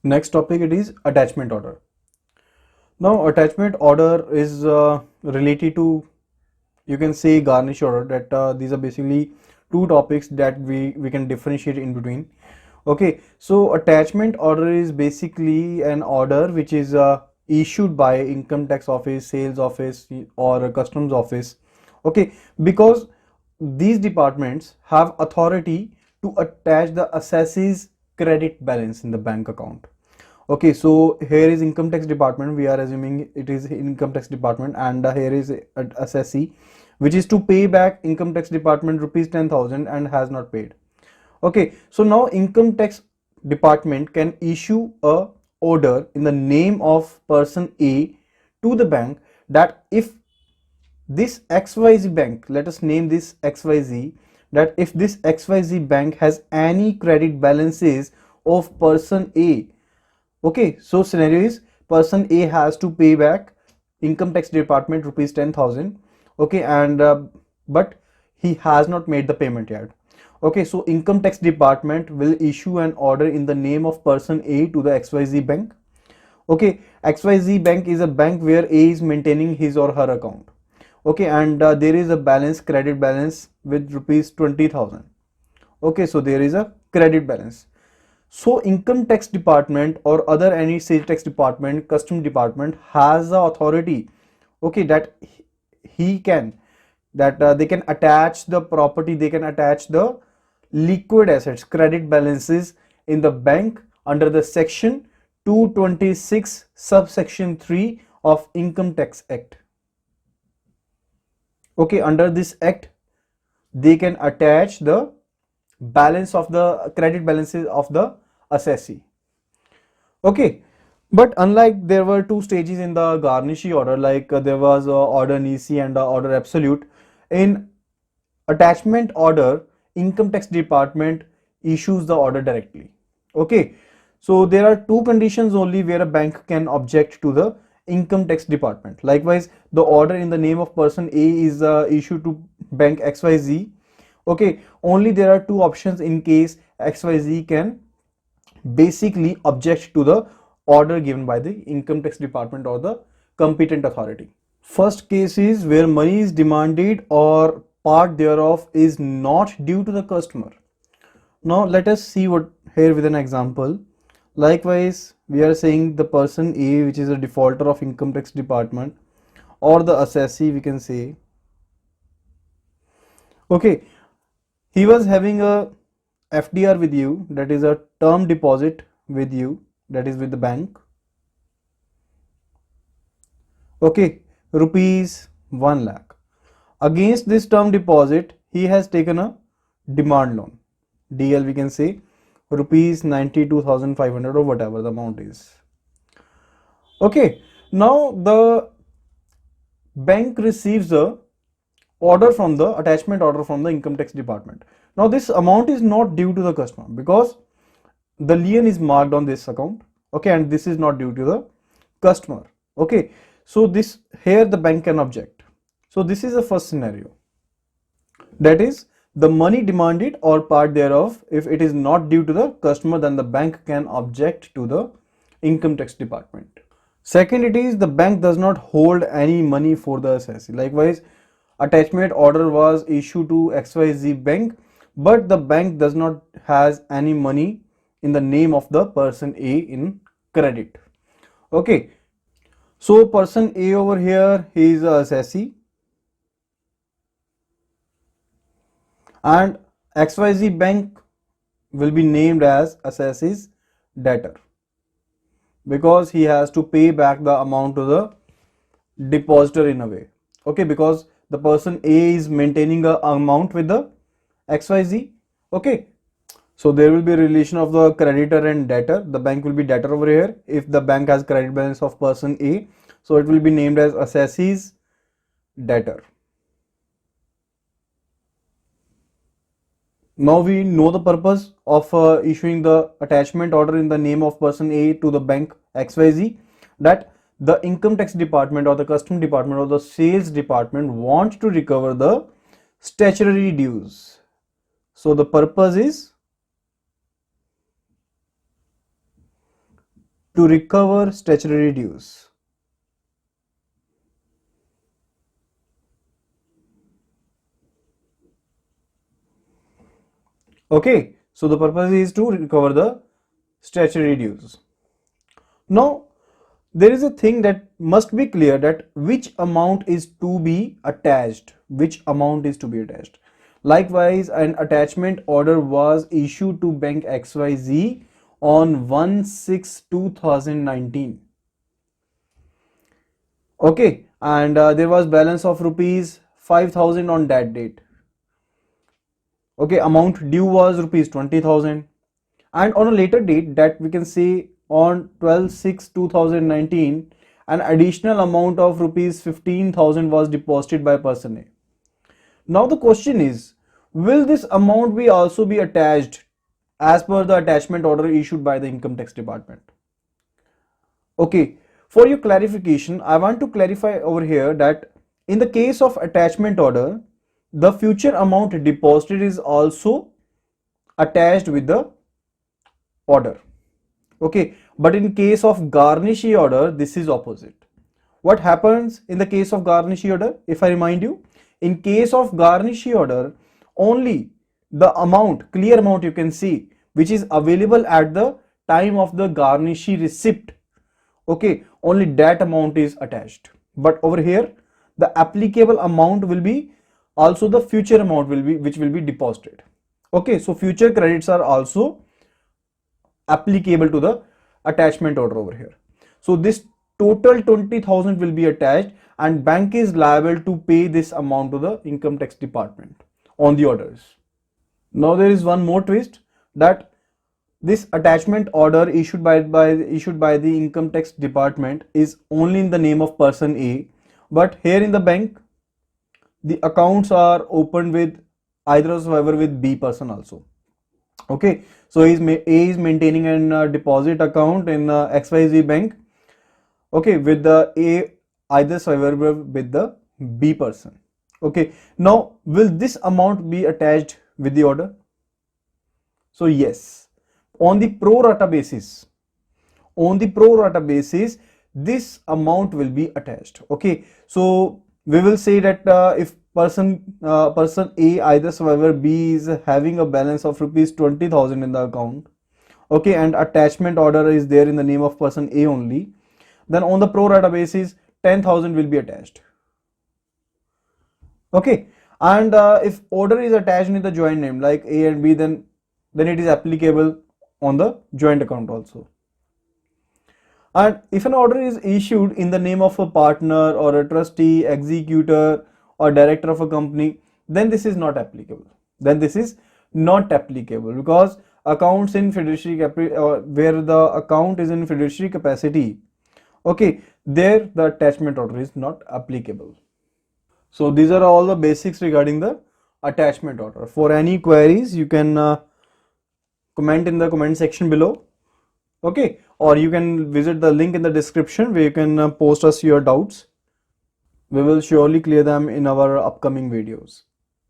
Next topic, it is attachment order. Now attachment order is related to, you can say, garnish order, that these are basically two topics that we can differentiate in between. Okay, so attachment order is basically an order which is issued by income tax office, sales office, or a customs office. Okay, because these departments have authority to attach the assessee's credit balance in the bank account. Okay, so here is income tax department, we are assuming it is income tax department, and here is assessee, which is to pay back income tax department rupees 10,000 and has not paid. Okay, so now income tax department can issue a order in the name of person A to the bank, that if this XYZ bank, let us name this XYZ, that if this XYZ bank has any credit balances of person A. Okay, so scenario is person A has to pay back income tax department rupees 10,000. Okay, and but he has not made the payment yet. Okay, so income tax department will issue an order in the name of person A to the XYZ bank. Okay, XYZ bank is a bank where A is maintaining his or her account. Okay, and there is a balance, credit balance with rupees 20,000. Okay, so there is a credit balance. So income tax department or other any sales tax department, custom department has the authority, okay, that he can, that they can attach the property, they can attach the liquid assets, credit balances in the bank under the section 226 subsection 3 of Income Tax Act. Okay, under this act they can attach the balance of the credit balances of the assessee. Okay, but unlike, there were two stages in the Garnishee order, like there was order nisi and order absolute. In attachment order, income tax department issues the order directly. Okay, so there are two conditions only where a bank can object to the income tax department. Likewise, the order in the name of person A is issued to bank XYZ. Okay, only there are two options in case XYZ can basically object to the order given by the income tax department or the competent authority. First case is where money is demanded or part thereof is not due to the customer. Now let us see what here with an example. Likewise, we are saying the person A, which is a defaulter of income tax department, or the assessee, we can say. Okay, he was having a FDR with you, that is a term deposit with you, that is with the bank. Okay, rupees 1 lakh. Against this term deposit, he has taken a demand loan, DL, we can say rupees 92,500 or whatever the amount is. Okay, now the bank receives a order from the attachment order from the income tax department. Now this amount is not due to the customer because the lien is marked on this account. Okay, and this is not due to the customer. Okay, so this here the bank can object. So this is the first scenario, that is the money demanded or part thereof, if it is not due to the customer, then the bank can object to the income tax department. Second, it is the bank does not hold any money for the assessee. Likewise, attachment order was issued to XYZ bank, but the bank does not has any money in the name of the person A in credit. Okay, so person A over here, he is a assessee, and XYZ bank will be named as assessee's debtor because he has to pay back the amount to the depositor in a way. Okay, because the person A is maintaining a amount with the XYZ. Okay, so there will be a relation of the creditor and debtor. The bank will be debtor over here if the bank has credit balance of person A, so it will be named as assessee's debtor. Now we know the purpose of issuing the attachment order in the name of person A to the bank XYZ, that the income tax department or the custom department or the sales department want to recover the statutory dues. So the purpose is to recover statutory dues. Okay, so the purpose is to recover the statutory dues. Now, there is a thing that must be clear, that which amount is to be attached. Which amount is to be attached. Likewise, an attachment order was issued to Bank XYZ on 1/6/2019. Okay, and there was balance of rupees 5,000 on that date. Okay, amount due was rupees 20,000, and on a later date, that we can say on 12/6/2019, an additional amount of rupees 15,000 was deposited by person A. Now the question is, will this amount be also be attached as per the attachment order issued by the income tax department? Okay, for your clarification, I want to clarify over here that in the case of attachment order, the future amount deposited is also attached with the order. Okay, but in case of Garnishee order, this is opposite. What happens in the case of Garnishee order? If I remind you, in case of Garnishee order, only the amount, clear amount you can see, which is available at the time of the Garnishee receipt, okay, only that amount is attached. But over here, the applicable amount will be also the future amount will be, which will be deposited. Okay, so future credits are also applicable to the attachment order over here. So this total 20,000 will be attached, and bank is liable to pay this amount to the income tax department on the orders. Now there is one more twist, that this attachment order issued by the income tax department is only in the name of person A, but here in the bank the accounts are opened with either survivor with B person also. Okay, so A is maintaining a deposit account in XYZ bank, okay, with the A either survivor with the B person. Okay, now will this amount be attached with the order? So yes, on the pro rata basis, this amount will be attached. Okay, so we will say that if person A either survivor B is having a balance of rupees 20,000 in the account, okay, and attachment order is there in the name of person A only, then on the pro rata basis 10,000 will be attached. Okay, and if order is attached in the joint name like A and B, then it is applicable on the joint account also. And if an order is issued in the name of a partner or a trustee, executor or director of a company, then this is not applicable. Because accounts in fiduciary where the account is in fiduciary capacity, okay, there the attachment order is not applicable. So these are all the basics regarding the attachment order. For any queries, you can comment in the comment section below. Okay, or you can visit the link in the description where you can post us your doubts. We will surely clear them in our upcoming videos.